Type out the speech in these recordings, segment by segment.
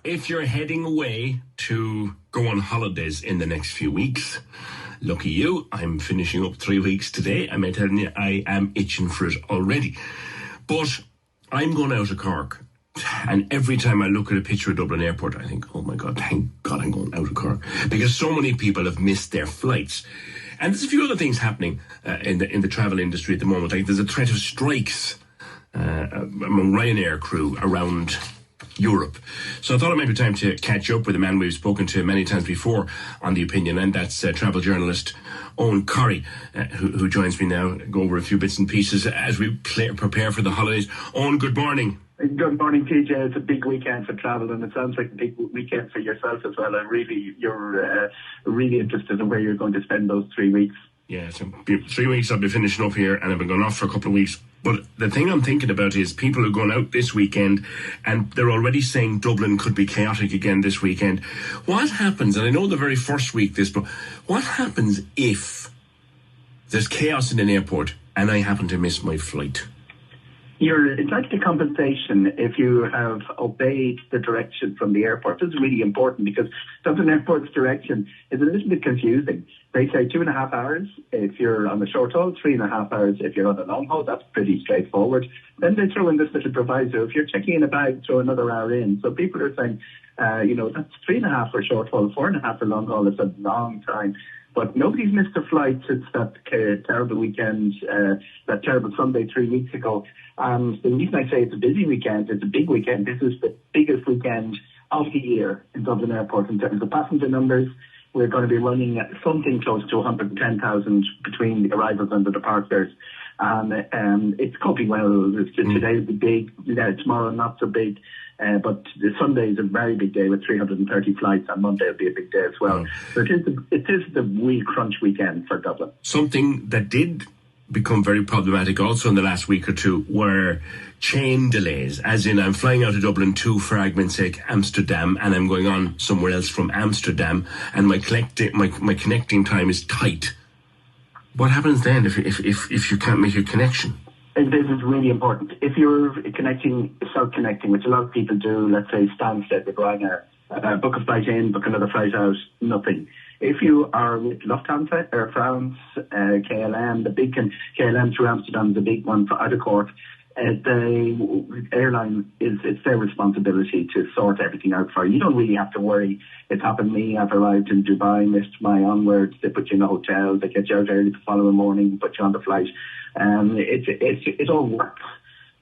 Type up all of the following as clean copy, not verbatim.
if you're heading away to go on holidays in the next few weeks, lucky you, I'm finishing up 3 weeks today. I may tell you, I am itching for it already. But I'm going out of Cork. And every time I look at a picture of Dublin Airport, I think, oh my God, thank God I'm going out of Cork. Because so many people have missed their flights. And there's a few other things happening in the travel industry at the moment. Like there's a threat of strikes among Ryanair crew around Europe. So I thought it might be time to catch up with a man we've spoken to many times before on The Opinion, and that's travel journalist Eoghan Corry, who joins me now. Go over a few bits and pieces as we prepare for the holidays. Eoghan, good morning. Good morning, PJ. It's a big weekend for travel, and it sounds like a big weekend for yourself as well. You're really interested in where you're going to spend those 3 weeks. Yeah, so 3 weeks I'll be finishing up here, and I've been going off for a couple of weeks. But the thing I'm thinking about is people who are going out this weekend, and they're already saying Dublin could be chaotic again this weekend. What happens, and I know the very first week but what happens if there's chaos in an airport and I happen to miss my flight? It's actually compensation if you have obeyed the direction from the airport. This is really important because Dublin Airport's direction is a little bit confusing. They say 2.5 hours if you're on the short haul, 3.5 hours if you're on the long haul. That's pretty straightforward. Then they throw in this little proviso. If you're checking in a bag, throw another hour in. So people are saying, that's 3.5 for short haul, 4.5 for long haul. It's a long time. But nobody's missed a flight since that terrible weekend, that terrible Sunday 3 weeks ago. And the reason I say it's a busy weekend, it's a big weekend. This is the biggest weekend of the year in Dublin Airport in terms of passenger numbers. We're going to be running something close to 110,000 between the arrivals and the departures. And it's coping well. Today will be big, tomorrow not so big. But the Sunday is a very big day with 330 flights, and Monday will be a big day as well. So it is the real crunch weekend for Dublin. Something that did become very problematic also in the last week or two were chain delays, as in I'm flying out of Dublin to, for argument's sake, Amsterdam, and I'm going on somewhere else from Amsterdam, and my connecting time is tight. What happens then if you can't make your connection? This is really important. If you're self-connecting, which a lot of people do, let's say Stansted with Ryanair, book a flight in, book another flight out, nothing. If you are with Lufthansa, Air France, KLM, the big KLM through Amsterdam, the big one for out of Cork, the airline it's their responsibility to sort everything out for you. You don't really have to worry. It's happened to me. I've arrived in Dubai, missed my onwards. They put you in a hotel. They get you out early the following morning, put you on the flight. It all works.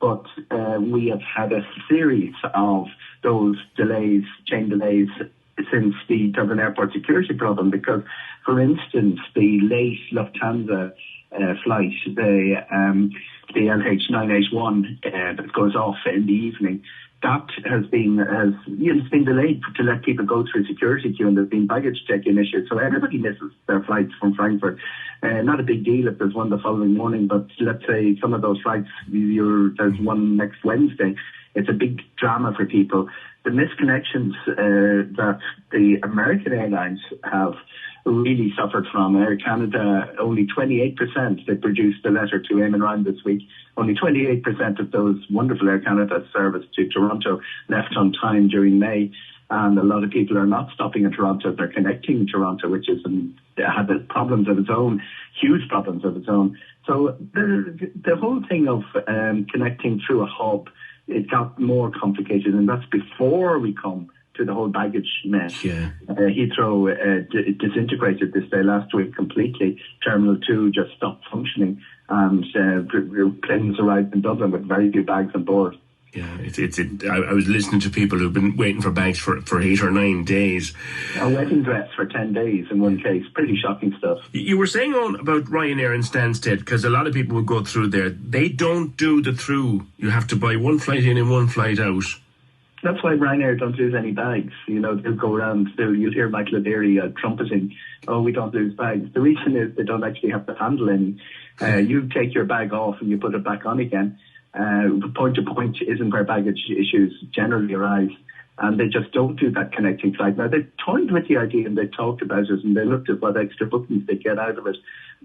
But we have had a series of those delays, chain delays, since the Dublin Airport security problem. Because, for instance, the late Lufthansa flight, the LH981 that goes off in the evening, that has been delayed to let people go through security queue, and there's been baggage check-in issues. So everybody misses their flights from Frankfurt. Not a big deal if there's one the following morning, but let's say some of those flights, there's one next Wednesday. It's a big drama for people. The misconnections that the American airlines have really suffered from. Air Canada, only 28%, they produced a letter to Eamon Ryan this week. Only 28% of those wonderful Air Canada service to Toronto left on time during May. And a lot of people are not stopping in Toronto. They're connecting Toronto, which had problems of its own, huge problems of its own. So the whole thing of connecting through a hub, it got more complicated, and that's before we come to the whole baggage mess. Yeah. Heathrow disintegrated this day last week completely. Terminal 2 just stopped functioning, and planes arrived in Dublin with very few bags on board. Yeah, I was listening to people who've been waiting for bags for 8 or 9 days. A wedding dress for 10 days in one case. Pretty shocking stuff. You were saying on about Ryanair and Stansted, because a lot of people would go through there. They don't do the through. You have to buy one flight in and one flight out. That's why Ryanair don't lose any bags. They'll go around, you'll hear Michael O'Leary trumpeting, oh, we don't lose bags. The reason is they don't actually have to handle any. You take your bag off and you put it back on again. Point to point isn't where baggage issues generally arise, and they just don't do that connecting flight. Now, they toyed with the idea and they talked about it and they looked at what extra bookings they get out of it,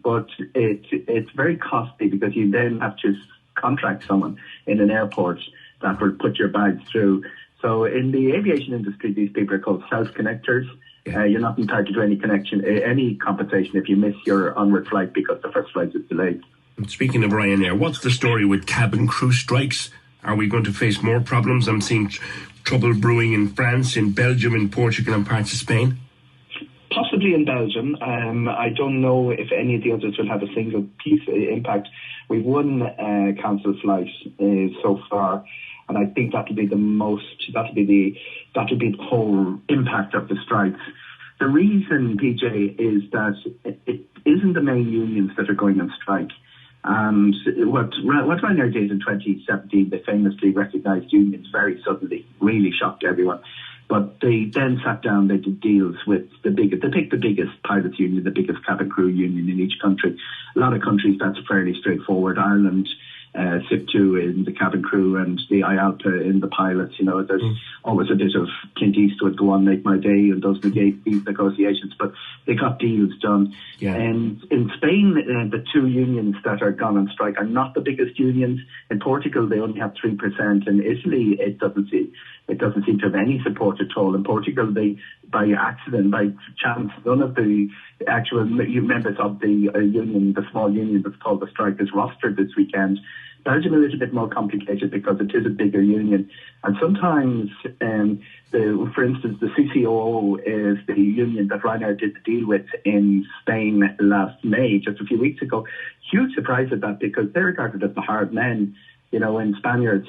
but it's very costly because you then have to contract someone in an airport that will put your bags through. So in the aviation industry, these people are called self-connectors. You're not entitled to any compensation if you miss your onward flight because the first flight is delayed. And speaking of Ryanair, what's the story with cabin crew strikes? Are we going to face more problems? I'm seeing trouble brewing in France, in Belgium, in Portugal and parts of Spain. Possibly in Belgium. I don't know if any of the others will have a single piece impact. We've one cancelled flight so far, and I think that'll be the whole impact of the strikes. The reason, PJ, is that it isn't the main unions that are going on strike. And what Ryanair did in 2017, they famously recognised unions very suddenly, really shocked everyone. But they then sat down, they did deals with they picked the biggest pilots union, the biggest cabin crew union in each country. A lot of countries, that's fairly straightforward. Ireland, SIP2 in the cabin crew and the IALPA in the pilots. There's always a bit of Clint Eastwood, go on, make my day, and those negotiations. But they got deals done. Yeah. And in Spain, the two unions that are gone on strike are not the biggest unions. In Portugal, they only have 3%. In Italy, it doesn't seem to have any support at all. In Portugal, by accident, by chance, none of the actual members of the union, the small union that's called the strike, is rostered this weekend. Belgium a little bit more complicated because it is a bigger union. And sometimes, for instance, the CCOO is the union that Ryanair did the deal with in Spain last May, just a few weeks ago. Huge surprise at that because they're regarded as the hard men. When Spanish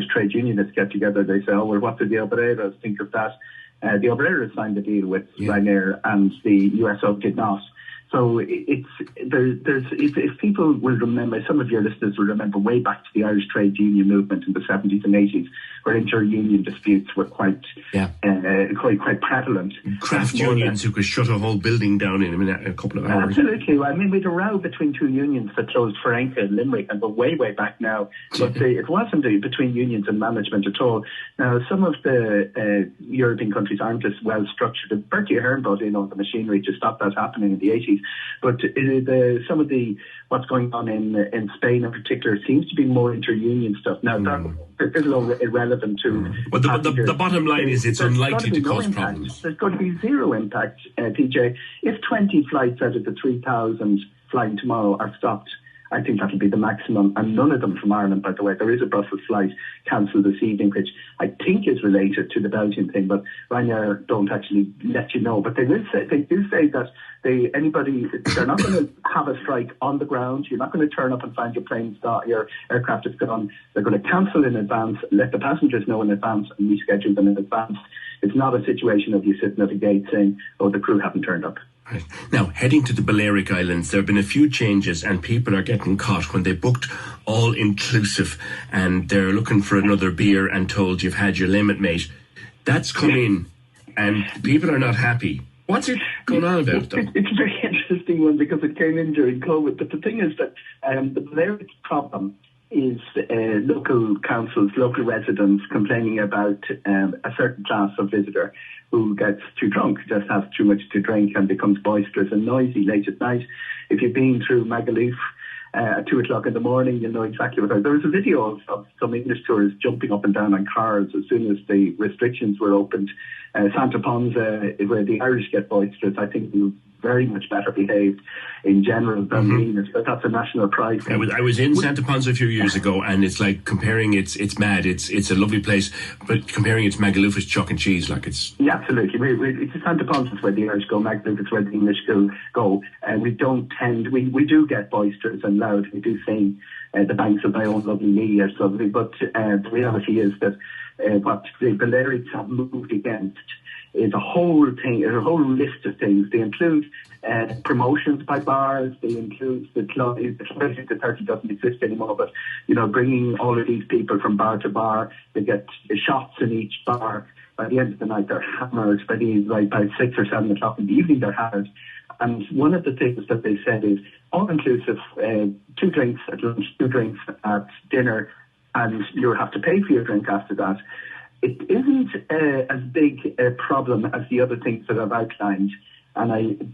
trade unionists get together, they say, oh, well, what do the obreros think of that? The obreros signed the deal with Ryanair and the USO did not. So if people will remember, some of your listeners will remember way back to the Irish trade union movement in the 70s and 80s, where inter-union disputes were quite prevalent. Craft unions who could shut a whole building down in a couple of hours. Absolutely. I mean, we had a row between two unions that closed Ferenca and Limerick, and we're way back now. But it wasn't between unions and management at all. Now, some of the European countries aren't as well structured. Bertie Ahern brought in all the machinery to stop that happening in the 80s. But some of what's going on in Spain in particular seems to be more inter-union stuff. Now, that is irrelevant to... But the bottom line is it's unlikely to cause problems. There's going to be zero impact, PJ. If 20 flights out of the 3,000 flying tomorrow are stopped, I think that'll be the maximum, and none of them from Ireland, by the way. There is a Brussels flight cancelled this evening, which I think is related to the Belgian thing, but Ryanair don't actually let you know. But they do say that they're not going to have a strike on the ground. You're not going to turn up and find your aircraft is gone. They're going to cancel in advance, let the passengers know in advance, and reschedule them in advance. It's not a situation of you sitting at a gate saying, oh, the crew haven't turned up. Right. Now, heading to the Balearic Islands, there have been a few changes and people are getting caught when they booked all-inclusive and they're looking for another beer and told you've had your limit, mate. That's come in and people are not happy. What's it going on about, though? It's a very interesting one because it came in during COVID. But the thing is that the Balearic problem is local councils, local residents complaining about a certain class of visitor who gets too drunk, just has too much to drink and becomes boisterous and noisy late at night. If you've been through Magaluf at 2 o'clock in the morning, you'll know exactly what there was a video of some English tourists jumping up and down on cars as soon as the restrictions were opened. Santa Ponsa, where the Irish get boisterous, I think we very much better behaved in general than the English, but that's a national pride. I was in Santa Ponsa a few years ago, and it's like comparing it's mad. It's a lovely place, but comparing it to Magaluf is chalk and cheese. Like it's absolutely. It's Santa Ponsa is where the Irish go, Magaluf is where the English go, and we do get boisterous and loud. We do sing the banks of my own lovely knee or something, but the reality is that what the Balearics have moved against is a whole list of things. They include promotions by bars. They include the club. The 30 doesn't exist anymore, but bringing all of these people from bar to bar. They get shots in each bar. By the end of the night, they're hammered. By 6 or 7 o'clock in the evening, they're hammered. And one of the things that they said is all-inclusive, 2 drinks at lunch, 2 drinks at dinner, and you'll have to pay for your drink after that. It isn't as big a problem as the other things that I've outlined,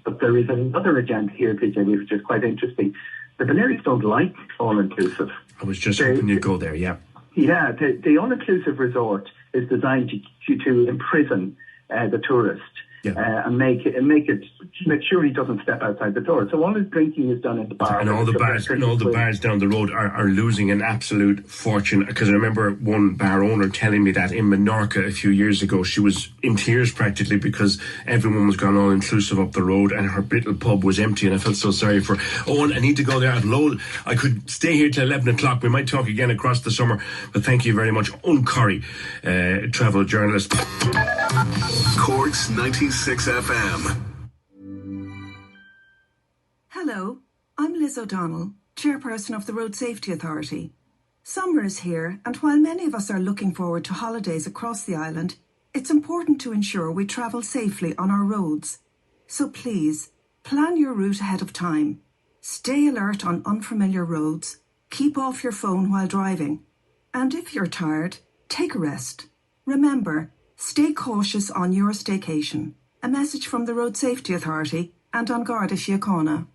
but there is another agenda here, PJ, which is quite interesting. The Balearics don't like all-inclusive. I was just hoping you'd go there, yeah. Yeah, the all-inclusive resort is designed to imprison the tourist. Yeah. And make sure he doesn't step outside the door. So all his drinking is done in the bar. And all the bars down the road are losing an absolute fortune. Because I remember one bar owner telling me that in Menorca a few years ago, she was in tears practically because everyone was gone all inclusive up the road and her little pub was empty. And I felt so sorry for Eoghan. I need to go there. I could stay here till 11 o'clock. We might talk again across the summer. But thank you very much, Eoghan Corry, travel journalist. Cork's 96 FM. Hello, I'm Liz O'Donnell, Chairperson of the Road Safety Authority. Summer is here, and while many of us are looking forward to holidays across the island, it's important to ensure we travel safely on our roads. So please, plan your route ahead of time. Stay alert on unfamiliar roads, keep off your phone while driving, and if you're tired, take a rest. Remember, stay cautious on your staycation. A message from the Road Safety Authority and An Garda Síochána.